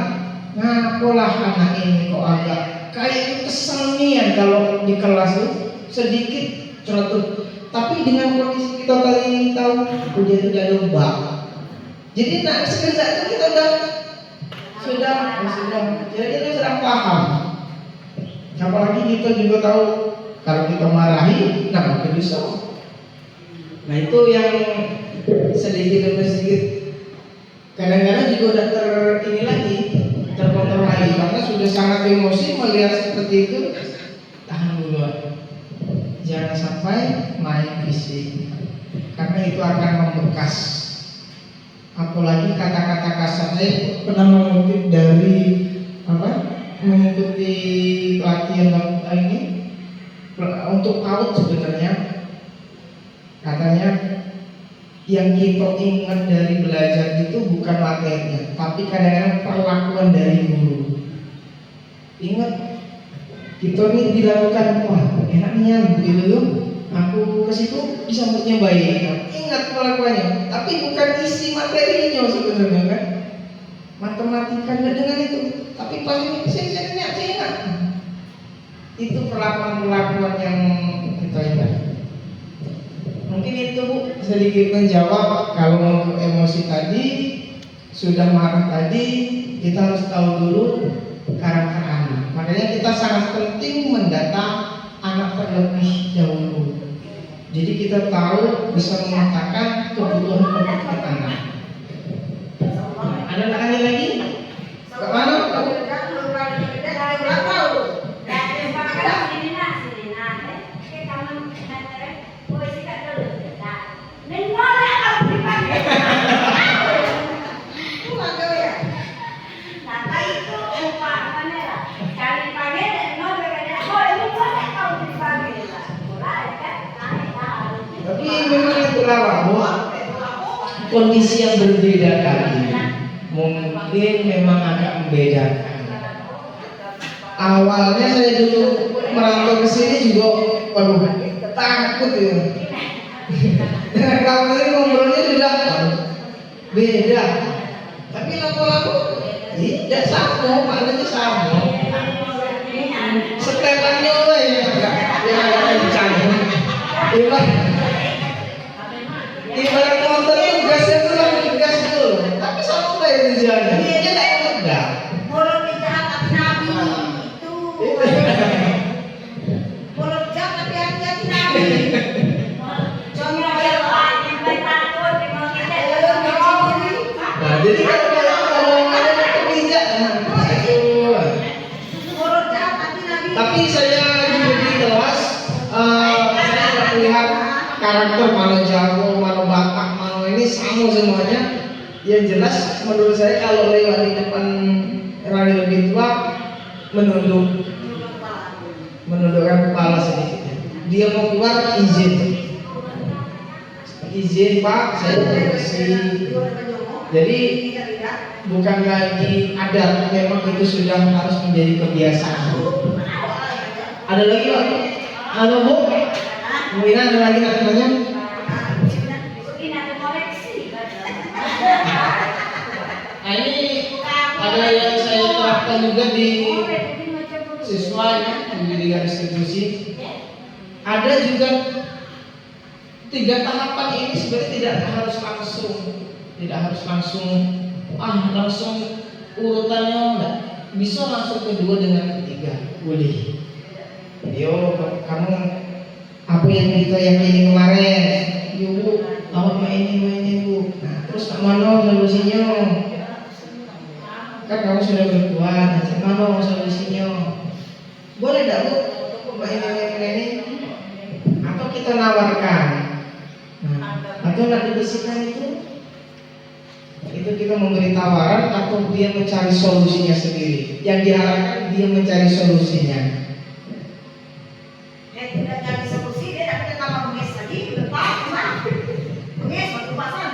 ngapalah anak ini kok agak kayak kesenian kalau di kelas tuh sedikit cerotuh. Tapi dengan kondisi kita kali ini tahu dia tidak ada bak, jadi nak sekedar itu kita sudah jadi kita sudah paham. Apalagi kita juga tahu kalau kita marahi, nah bisa. Nah itu yang sedikit demi sedikit kadang-kadang juga udah terkontrol lagi karena sudah sangat emosi melihat seperti itu. Tahan dulu, jangan sampai main fisik karena itu akan membekas. Apalagi kata-kata kasar, saya pernah mengutip dari mengikuti pelatihan ini untuk PAUD sebenarnya. Katanya yang kita ingat dari belajar itu bukan materinya, tapi kadang-kadang perlakuan dari guru. Ingat, kita ini dilakukan, wah enaknya begitu, aku ke situ disambutnya baik. Ingat perlakuannya, tapi bukan isi materinya sebenarnya kan. Matematika dengan itu, tapi pas ini saya ingat. Itu perlakuan yang kita ingat. Mungkin itu Bu sedikit menjawab kalau untuk emosi tadi. sudah marah tadi, kita harus tahu dulu karakter anak. Makanya kita sangat penting mendata anak terlebih dahulu. Jadi kita tahu bisa memetakan kebutuhan anak. Ada anak lagi? Kemana? Tapi memang itulah bahwa kondisi yang berbeda tadi mungkin memang agak membedakan. Awalnya saya dulu merantau ke sini juga, waduh, takut ya. Dengan kamu ini ngobrolnya sudah beda. Tapi lama-lama tidak sama, maknanya sama. Setelannya lah yang agak bercanda. Ibarat motor itu gasnya tuh lagi gas dulu, tapi sama kayak di jalan. Dia tidak mudah. Mulut jahat tapi nabi itu. Mulut jahat tapi hati-hati nabi. Contoh yang baik takut dengan kita. Nah, jadi kalau ada kebijak, Mulut jahat tapi nabi. tapi saya juga di kelas, saya melihat karakter mana Jawa, mana Batak, mana ini sama semuanya. Yang jelas menurut saya kalau lewat di depan orang yang lebih tua menundukkan kepala sedikit. Dia mau keluar izin Pak, saya permisi. Jadi bukan lagi adat, memang itu sudah harus menjadi kebiasaan. Ada lagi Pak? Halo Bu? Mungkin ada lagi namanya? Nah ini ada yang saya terapkan juga di siswa ya, pendidikan institusi. Ada juga 3 tahapan ini sebenarnya tidak harus langsung langsung urutannya enggak. Bisa langsung kedua dengan ketiga, boleh. Yo kamu apa yang kita yakini kemarin, yo Bu, awak mainin Bu. Nah, terus mana solusinya? Kan kamu sudah berbuat, mana solusinya? Boleh tak Bu mainin? Atau kita nawarkan? Nah, atau nak dibersihkan itu kita memberi tawaran atau dia mencari solusinya sendiri. Yang diharapkan dia mencari solusinya. Tidak cari solusi, dia tidak tambah menges lagi, lepas, menges, waktu pasan,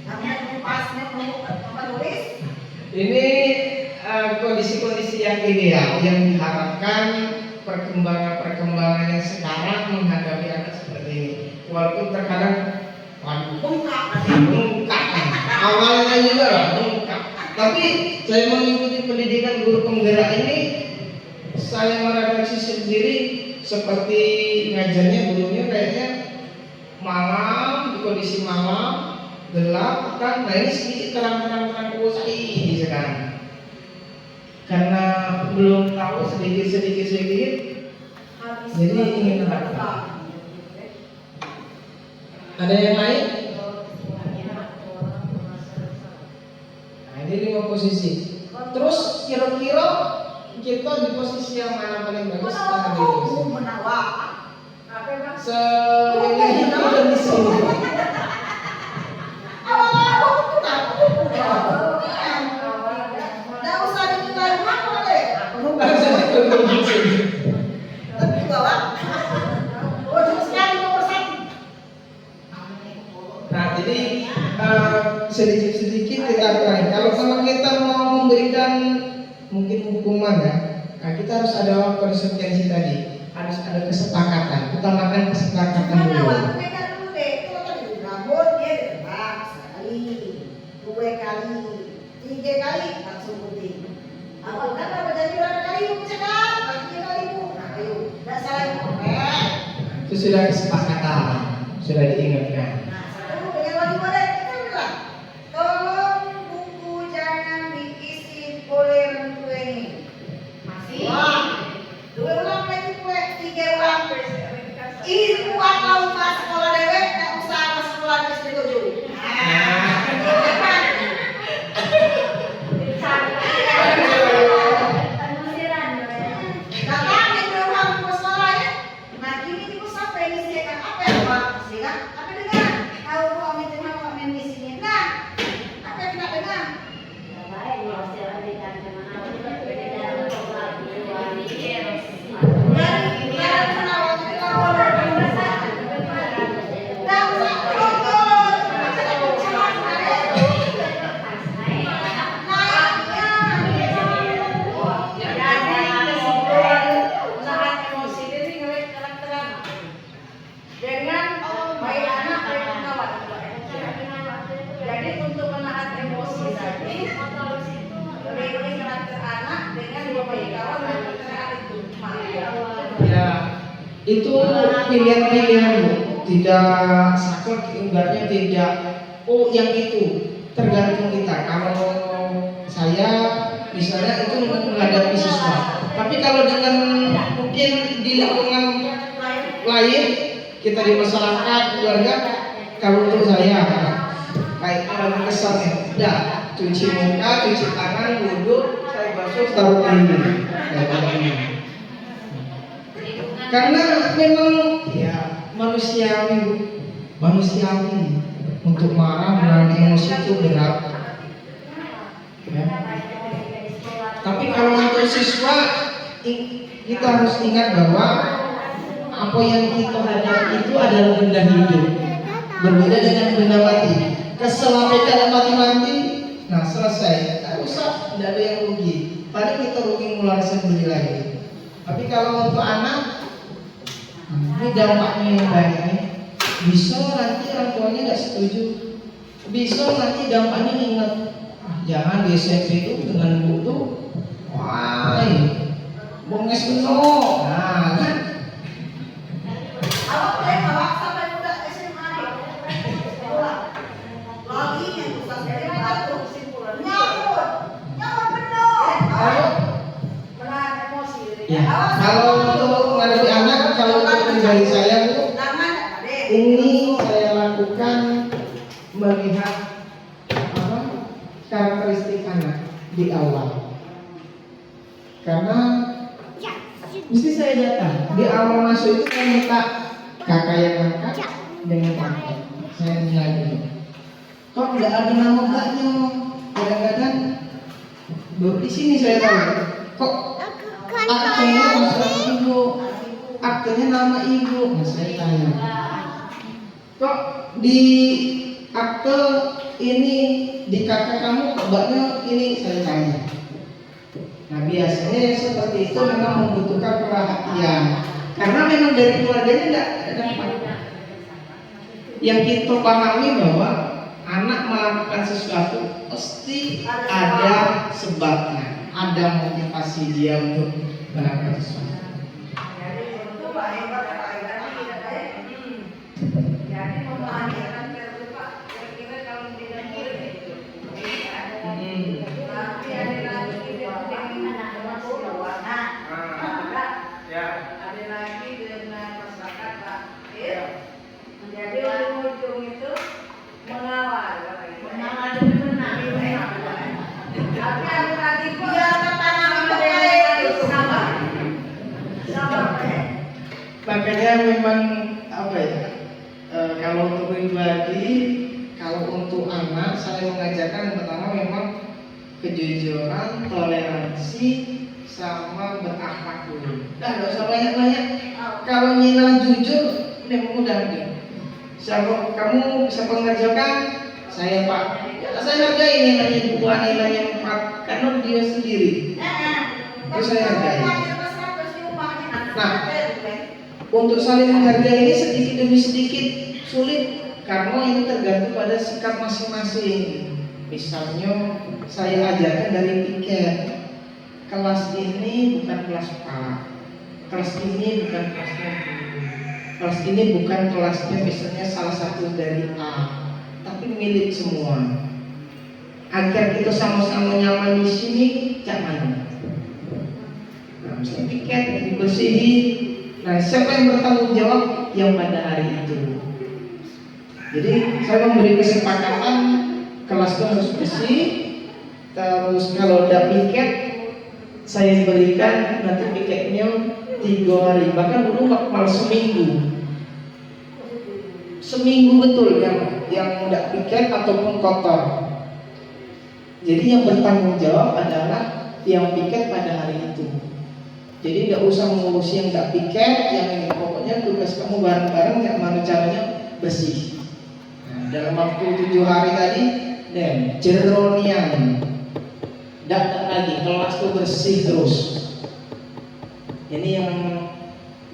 namanya pasnya menulis. Ini kondisi-kondisi yang ideal yang diharapkan perkembangan yang sekarang menghadapi anak seperti ini. Walaupun terkadang bengkak, awalnya juga lah bengkak. Tapi saya mengikuti pendidikan guru penggerak ini, saya merefleksi sendiri. Seperti ngajarnya gurunya kayaknya malam, di kondisi malam gelap kan, nah ini sedikit terang ini sekarang karena belum tahu sedikit jadi ingin terapkan. Ada yang lain? Nah ini 5 posisi. Terus kira-kira kita di posisi yang mana paling bagus? Ini dan di sini. Nah jadi sedikit kita lakukan. Kalau sama kita mau memberikan mungkin hukuman ya, nah kita harus ada konsekuensi tadi, harus ada kesepakatan. Utamakan kesepakatan dulu. Itu sudah kesepakatan, sudah diingatkan. Ibu kalau pas sekolah dewek, tak usah pas sekolah SD 7. Datang di ruang sekolah ya. Nah ini ibu sampai misikan apa ya Pak? Misikan apa dengan? Tahu kok misikan kok misinya. Nah, apa yang kita dengar? Jadi untuk menahan emosi tadi, lebih karakter anak dengan membaik kawan dan karakter itu. Ya, itu pilihan-pilihan Bu. Tidak saklek, ibaratnya tidak. Oh yang itu tergantung kita. Kalau saya misalnya itu menghadapi siswa, tapi kalau dengan mungkin di lingkungan lain kita di masyarakat keluarga, kalau untuk saya kayak dalam kesannya, udah cuci muka, cuci tangan, wudhu, saya basuh, taruh ini, karena memang ya manusiawi untuk marah menahan emosi itu berat. Ya. Tapi kalau untuk siswa kita harus ingat bahwa apa yang kita hadapi itu adalah benda hidup, berbeda dengan benda mati. Keselamatannya mati-mati, nah selesai, tak usah, tidak ada yang rugi. Paling kita rugi mengeluarkan sendiri lagi. Tapi kalau untuk anak, ini dampaknya yang banyak nih. Bisa nanti orang tuanya tidak setuju. Bisa nanti dampaknya ingat, jangan di SMP itu dengan butuh, wah, bonges penuh. Nah, kan? Awak sampai udah SMA sekolah. Lagi yang susah dari batu kesimpulan. Nyawut penuh. Menahan emosi. Ya, kalau untuk menghadapi anak, kalau untuk pribadi saya Bu, ini saya lakukan melihat karakteristik anak di awal. Karena mesti saya datang di awal masuk itu saya minta kakak yang angkat dengan kakak. Saya nilai dulu. Kok tidak ada nama mbaknya? Kadang-kadang baru di sini saya tahu. Kok aktenya masalah ibu, aktenya nama ibu. Nah, saya tanya. Kok di akte ini di kakak kamu mbaknya ini, saya tanya. Nah biasanya seperti itu memang membutuhkan perhatian, karena memang dari keluarganya tidak dapat. Yang kita pahami bahwa anak melakukan sesuatu pasti ada sebabnya, ada motivasi dia untuk melakukan sesuatu. Jadi memahami akan terlupa kira-kira kalau tidak boleh itu. Tapi ada lagi dengan warna. Ada lagi dengan masyarakat akhir. Jadi ujung itu mengawal. Tapi ada lagi biar tanam itu sabar. Makanya memang apa ya? Kalau untuk pribadi, kalau untuk anak saya mengajarkan yang pertama memang kejujuran, toleransi, sama berakhlak dulu. Nggak usah banyak-banyak. Kalau nyilang jujur, memang udah ada. Siapa kamu bisa mengerjakan? Saya Pak. Ya, saya hargai nilainya 2, nilainya 4, karena dia sendiri. Itu saya hargai. Nah, untuk saling menghargai ini sedikit demi sedikit sulit, karena ini tergantung pada sikap masing-masing. Misalnya saya ajarkan dari tiket, kelas ini bukan kelas A, kelas ini bukan kelasnya B, kelas ini bukan kelasnya misalnya salah satu dari A, tapi milik semua. Agar kita sama-sama nyaman di sini, jangan. Nah, misalnya tiket dibersihin, Nah, siapa yang bertanggung jawab? Yang pada hari itu. Jadi saya memberi kesepakatan kelas itu harus bersih. Terus kalau ada piket saya berikan nanti piketnya 3 hari, bahkan dulu malah seminggu betul yang tidak piket ataupun kotor. Jadi yang bertanggung jawab adalah yang piket pada hari itu. Jadi tidak usah mengurusi yang tidak piket, yang ini pokoknya tugas kamu bareng-bareng gimana caranya bersih. Nah, dalam waktu 7 hari tadi dan jeronian datang lagi, kelas itu bersih terus. Ini yang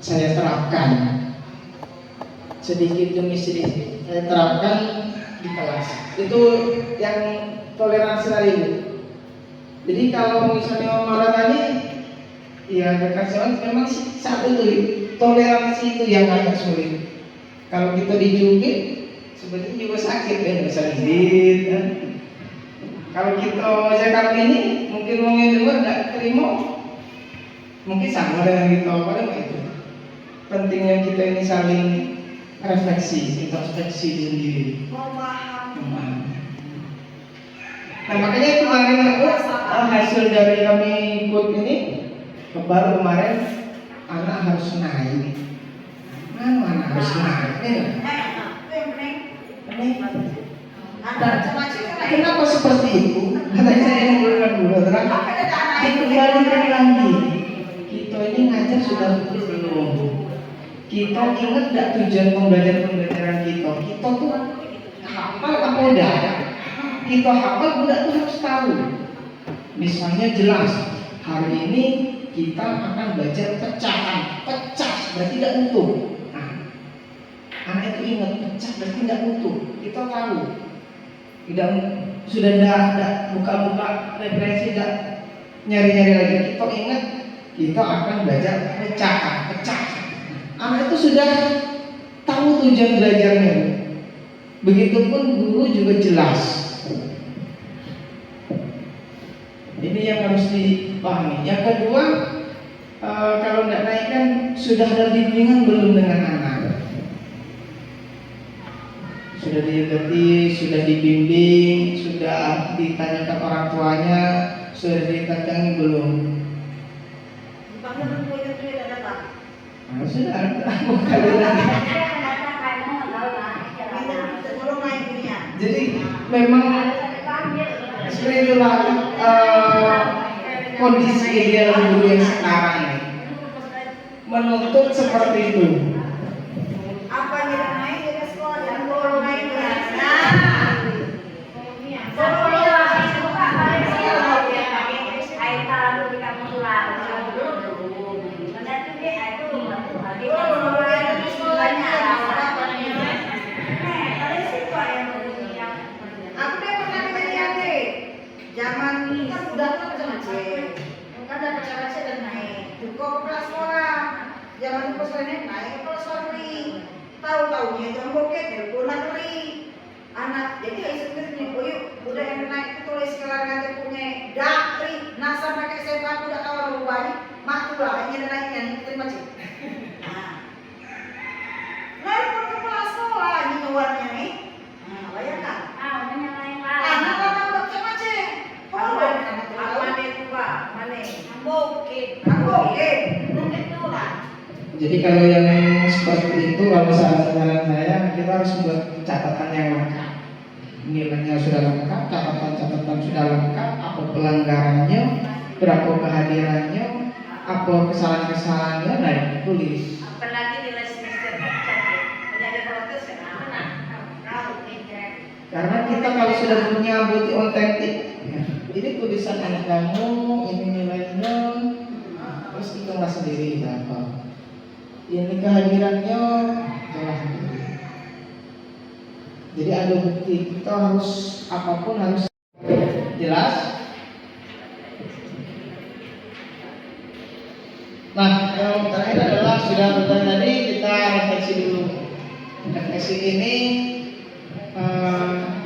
saya terapkan sedikit demi sedikit. Saya terapkan di kelas. Itu yang toleransi tadi. Jadi kalau misalnya marah tadi, ya kekasihan memang satu tuh toleransi itu yang agak sulit. Kalau kita dijungkit, sebenarnya juga sakit ya, bisa gigit. Kan? Kalau kita zakat ini mungkin orang yang luar tidak terima, mungkin sama dengan kita pada itu. Pentingnya kita ini saling refleksi, introspeksi sendiri. Nah makanya kemarin hasil dari kami ikut ini, baru kemarin anak harus naik. Anak harus naik. Kenapa seperti itu? Katanya saya yang dulu terang. Dikembalikan lagi. Kita ini ngajar sudah belum. Kita ingat tidak tujuan pembelajaran kita? Kita tuh hafal apa udah? Kita hafal budak tuh harus tahu. Misalnya jelas hari ini kita akan belajar pecahan. Pecah berarti tidak utuh. Nah, anak itu ingat pecah berarti tidak utuh. Kita tahu. Tidak sudah tidak buka-buka referensi, tidak nyari-nyari lagi. Kita ingat kita akan belajar pecahan, pecah. Anak itu sudah tahu tujuan belajarnya. Begitupun guru juga jelas. Ini yang harus dipahami. Yang kedua, kalau tidak naik kan sudah ada bimbingan belum dengan anak? Sudah dilatih, sudah dibimbing, sudah ditanyakan orang tuanya, sudah ditanyakan belum? Sudah ada. Jadi memang seperti itulah kondisi ideal guru yang sekarang ini menuntut seperti itu. Apa yang naik di sekolah dan kalau naik zaman kan udah macam-macam, kan ada macam-macam dan naik. Juga kepala sekolah, zaman itu sekolahnya naik kepala sekolah beri, tahu-tahunya jam bokeh teleponan beri, anak jadi isu-isu yuk udah yang naik itu tulis keluarga dia punya dakri, nasa pakai sepak udah kawan rubahnya, mak tuh lah yang naiknya terima kasih. Nah, pun kepala sekolah ini warnanya nih, bayangkan. Anak orang macam-macam. Jadi kalau yang seperti itu, kalau saran saya kita harus buat catatan yang lengkap. Nilainya sudah lengkap, catatan sudah lengkap, apa pelanggarannya, berapa kehadirannya, apa kesalahan-kesalahannya, dan tulis. Apalagi nilai semester menjadi protes Karena kita kalau sudah punya bukti otentik, ini tulisan anak kamu, ini nilainya, terus hitunglah sendiri berapa. Ini kehadirannya jelas. Jadi ada bukti, kita harus apapun harus jelas. Nah, yang terakhir adalah sudah bertanya tadi, kita refleksi dulu. Refleksi ini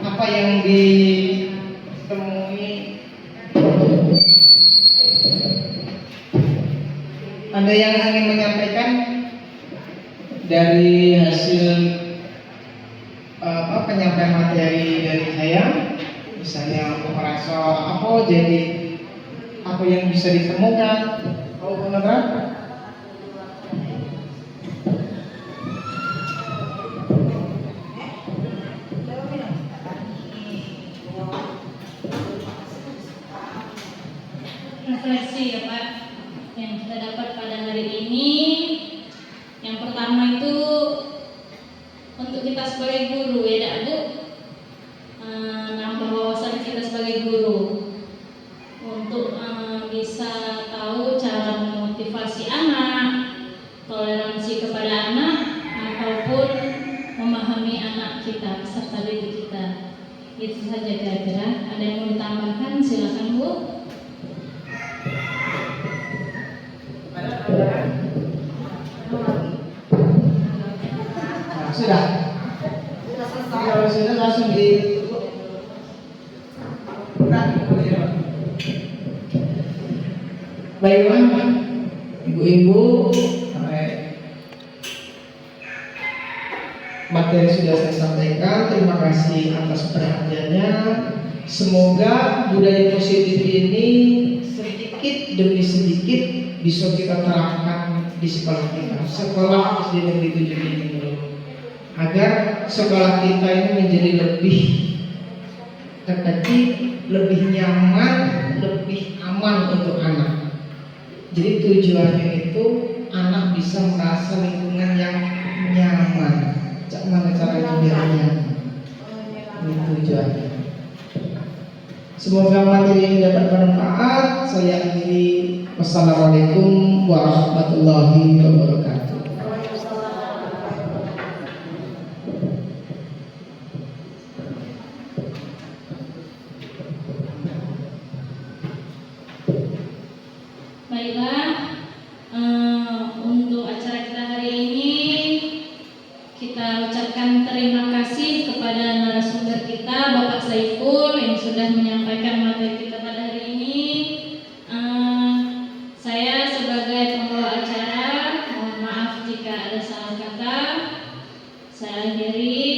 apa yang ditemui? Ada yang ingin menyampaikan? dari hasil penyampaian materi dari saya, misalnya operasional apa, jadi apa yang bisa ditemukan, kalau benar. Refleksi ya Pak, yang kita dapat pada hari ini. Yang pertama itu untuk kita sebagai guru ya Dak Bu, nambah wawasan kita sebagai guru untuk bisa tahu cara memotivasi anak, toleransi kepada anak, ataupun memahami anak kita serta didik kita. Itu saja kira-kira. Ada yang mau ditambahkan? Silakan Bu. Nah, sudah. Kalau sudah langsung ditutup. Baiklah, ibu-ibu, materi sudah saya sampaikan. Terima kasih atas perhatiannya. Semoga budaya positif ini sedikit demi sedikit bisa kita terapkan di sekolah kita, sekolah SD Negeri 7 ini dulu, agar sekolah kita ini menjadi lebih tertib, lebih nyaman, lebih aman untuk anak. Jadi tujuannya itu anak bisa merasa lingkungan yang nyaman. Cak mana caranya biar nyaman? Ini tujuannya. Semoga materi ini dapat bermanfaat. Saya akhiri. Wassalamualaikum warahmatullahi wabarakatuh. Baiklah, untuk acara kita hari ini kita ucapkan terima kasih kepada narasumber kita Bapak Saiful yang sudah menyampaikan materi kita pada hari ini. Saya sebagai pembawa acara mohon maaf jika ada salah kata. Saya akhiri.